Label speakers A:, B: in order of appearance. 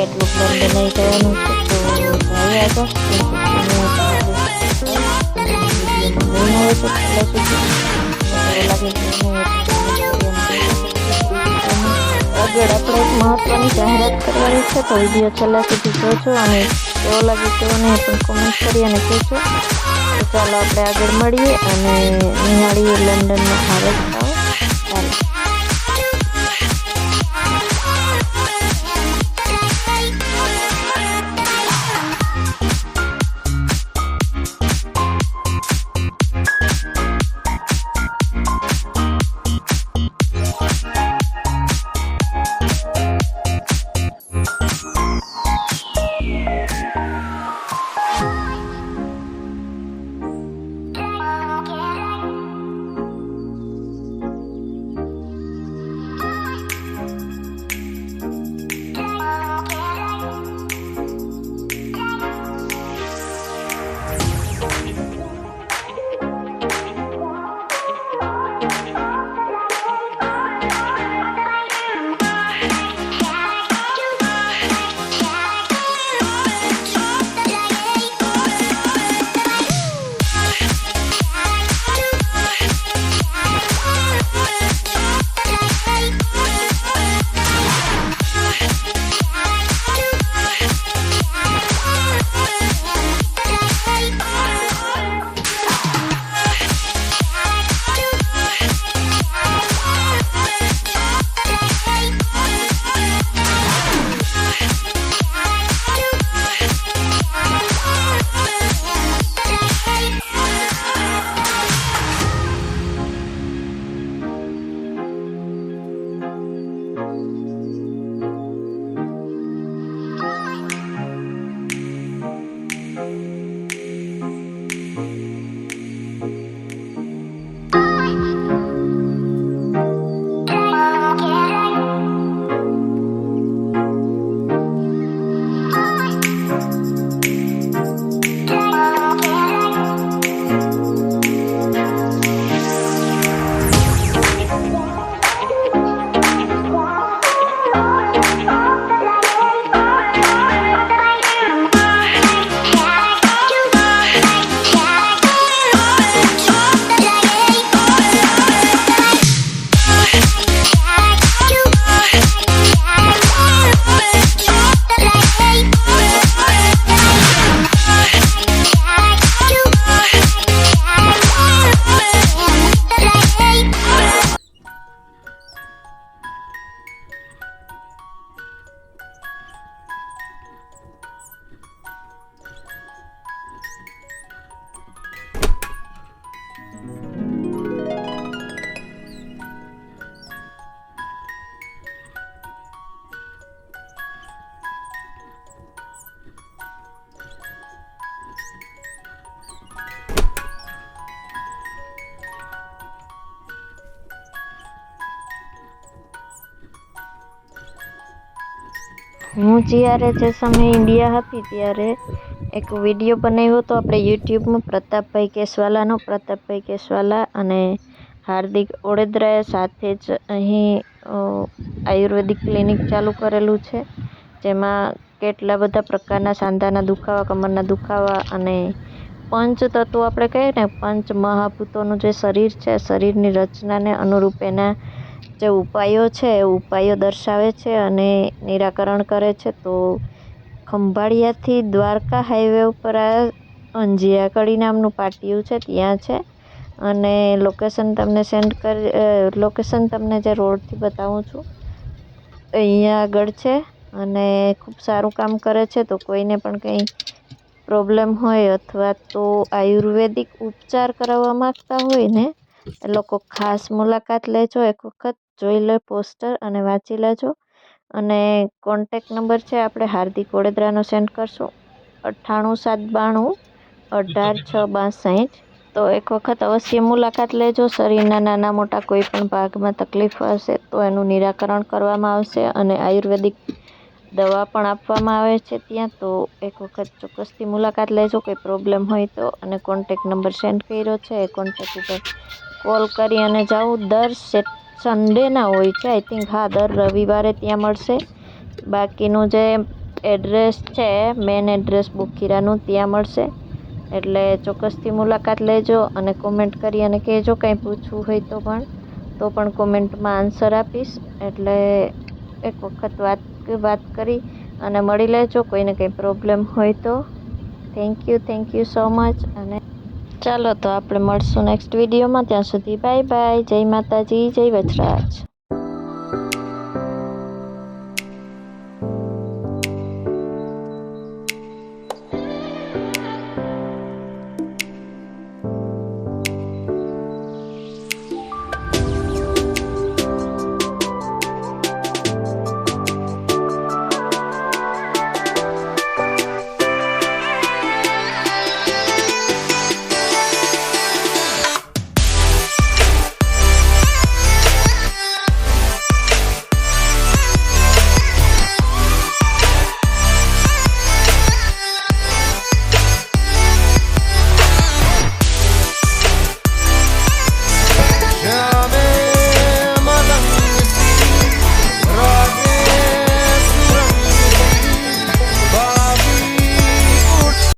A: કેટલું લંડન આવી જવાનું છે તો જાય આગળ નહીં આવે તો પહેલાં સુધી લાગે આગળ આપણે એક મહત્વની જાહેરાત કરવાની છે તો વિડીયો છેલ્લા સુધી જોજો અને કેવો લાગે કેવો નહીં પણ કોમેન્ટ કરી અને કહેજો. તો ચાલો આપણે આગળ મળીએ અને નિહાળીએ લંડનનો આ રસ્તાઓ. ચાલો. હું જ્યારે જે સમયે ઇન્ડિયા હતી ત્યારે એક વિડીયો બનાવ્યો હતો આપણે યુટ્યુબમાં પ્રતાપભાઈ કેશવાલા અને હાર્દિક ઓડેદરાએ સાથે જ અહીં આયુર્વેદિક ક્લિનિક ચાલુ કરેલું છે, જેમાં કેટલા બધા પ્રકારના સાંધાના દુખાવા, કમરના દુખાવા અને પંચ તત્વો આપણે કહીએ ને, પંચ મહાભૂતોનું જે શરીર છે, શરીરની રચનાને અનુરૂપ એના જે ઉપાયો છે એ ઉપાયો દર્શાવે છે અને નિરાકરણ કરે છે. તો ખંભાળિયાથી દ્વારકા હાઈવે ઉપર આ અંજિયા કડી નામનું પાટિયું છે ત્યાં છે અને લોકેશન તમને જે રોડથી બતાવું છું અહીંયા આગળ છે અને ખૂબ સારું કામ કરે છે. તો કોઈને પણ કંઈ પ્રોબ્લેમ હોય અથવા તો આયુર્વેદિક ઉપચાર કરાવવા માગતા હોય ને એ લોકો ખાસ મુલાકાત લેજો, એક વખત જોઈ લે પોસ્ટર અને વાંચી લેજો. અને કોન્ટેક નંબર છે આપણે હાર્દિક ઓડેદરાનો સેન્ડ કરશું 9872180662. તો એક વખત અવશ્ય મુલાકાત લેજો. શરીરના નાના મોટા કોઈ પણ ભાગમાં તકલીફ હશે તો એનું નિરાકરણ કરવામાં આવશે અને આયુર્વેદિક દવા પણ આપવામાં આવે છે ત્યાં. તો એક વખત ચોક્કસથી મુલાકાત લેજો કોઈ પ્રોબ્લેમ હોય તો. અને કોન્ટેક નંબર સેન્ડ કર્યો છે એ કોન્ટેક ઉપર કોલ કરી અને જાઓ. દર સન્ડેના હોય છે આઈ થિંક, હા દર રવિવારે ત્યાં મળશે. બાકીનું જે એડ્રેસ છે મેન એડ્રેસ બુકીરાનું, ત્યાં મળશે. એટલે ચોક્કસથી મુલાકાત લેજો અને કોમેન્ટ કરી અને કહેજો કંઈ પૂછવું હોય તો પણ કોમેન્ટમાં આન્સર આપીશ. એટલે એક વખત વાત કરી અને મળી લેજો. કોઈને કંઈ પ્રોબ્લેમ હોય તો થેન્ક યુ સો મચ. અને ચાલો તો આપણે મળશું નેક્સ્ટ વિડીયોમાં. ત્યાં સુધી બાય બાય. જય માતાજી, જય વજરાજ.